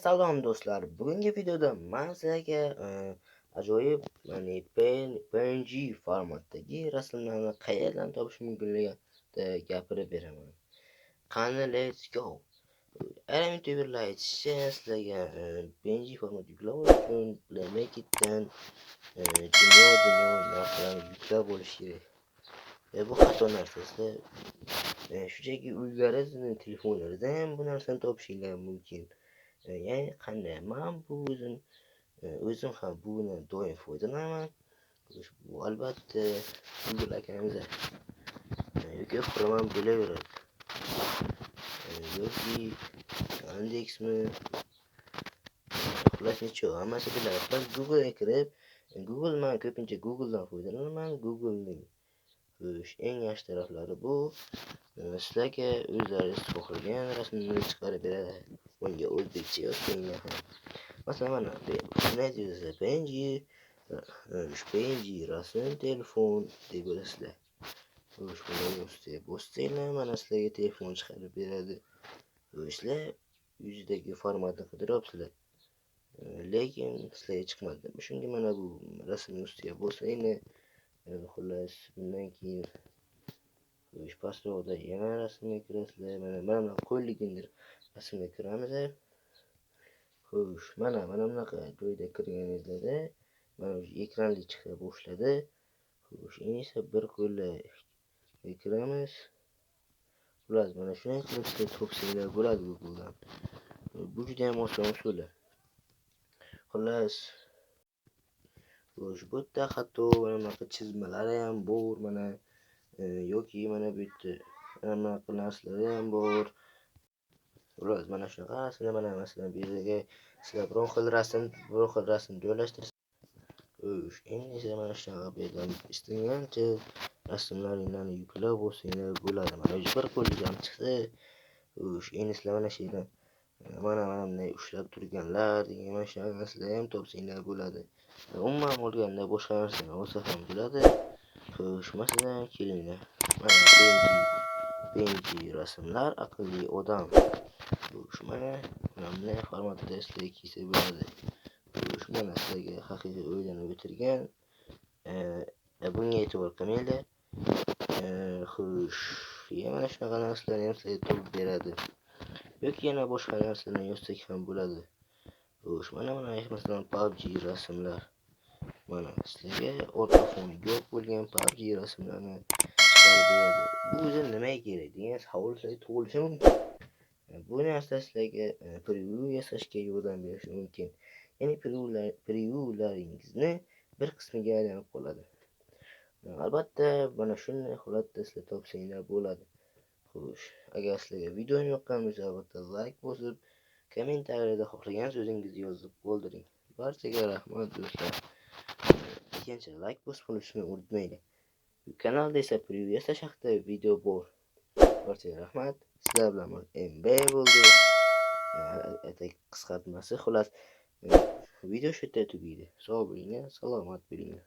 Salom do'stlar. Bugungi videoda men sizlarga ajoyib, ya'ni PNG formatdagi rasmlarni qayerdan topish mumkinligi haqida gapirib beraman. Qani, let's go. Youtuberlar aytishicha, sizlarga PNG format yuklab olish uchun Play Makeit'dan dunyo narsalarni yuklab olish kerak. Bu xato narsa. Sizlar shunchaki uylaringizni telefonlaringizda ham bu narsani topishingiz mumkin. Ya'ni qanday? Men bu o'zim ham bundan doim foydalanaman. Bu albatta Google akamiz yoki Chrome bo'laveradi. Yoki Yandexmi, xullas nechun hammasi biladi. Biz Google'ga kirib, men ko'pincha Google'dan foydalanaman. Google'ning eng yaxshi taraflari bu sizlarga o'zlaringiz xohlagan rasmni chiqarib beradi. Bunga o'zbekcha yozganlar ham. Masalan, mana shuni aytayapsizlar, PNG rasm telefon deb bilasizlar. Shuni ustiga bosinglar, mana sizlarga telefon chiqarib beradi. Sizlar yuzidagi formatni qidiryapsizlar. Lekin sizlarga chiqmadi. Shunga mana bu rasmni ustiga bosinglar. Xullas, bundan keyin pastroqda yana rasmga kirasizlar. Mana qo'lligingdir rasmga kiramiz. Mana bunaqa joyda kirganingizda mana ekranli chiqa boshladi. Endi esa bir qo'lga kiramiz. Xullas, mana shunday qilib sizlar topsanglar bo'ladi Google'dan. Bu juda ham oson usul. Xullas, bu yerda hatto bunaqa chizmalari ham bor, mana yoki mana bu yerda bunaqa narsalar ham bor. Xullas, mana shunaqa rasmlar, mana masalan bu yerga sizlar bir xil rasm joylashtirasiz. Endi esa mana shunaqa bu yerdan istagancha rasmlaringlarni yuklab olsanglar bo'ladi. Mana bir qo'llik ham chiqdi. Endi sizlar mana shu yerdan mana bunday ushlab turganlar degan mana shunaqa narsalar ham topsanglar bo'ladi. Umuman olganda boshqa narsalar olsa ham bo'ladi. Masalan, kelinglar. Mana PNG rasmlar aqlli odam. Mana bunday formatda sizlarga kelsa bo'ladi. Mana sizlarga haqiqiy o'ylanib o'tirgan. Bunga e'tibor qilmanglar. Mana shunaqa narsalarni ham sizlarga topib beradi. Yoki yana boshqa narsalarni yozsak ham bo'ladi. Mana masalan PUBG rasmlar. Mana sizlarga orqa foni yo'q bo'lgan PUBG rasmlarni chiqarib beradi. Bu o'zi nimaga kerak degan savol sizlarga tug'ilishi mumkin. Bu narsa sizlarga preview yasashga yordam berishi mumkin. Ya'ni previewlaringizni bir qismiga aylanib qoladi. Albatta, mana shunday holatda sizlar topsanglar bo'ladi. Agar sizlarga video yoqqan bo'lsa, albatta like bosib, kommentariyada xohlagan so'zingizni yozib qoldiring. Barchaga rahmat do'stlar. Ikkinchi like bosib qolishni unutmanglar. Kanalda esa preview yasash haqida video bor. Barchaga rahmat. Sizlar bilan MB bo'ldi. Qisqartmasi xullas video shu yerda tugaydi. Sog' bo'linglar, salomat bo'linglar.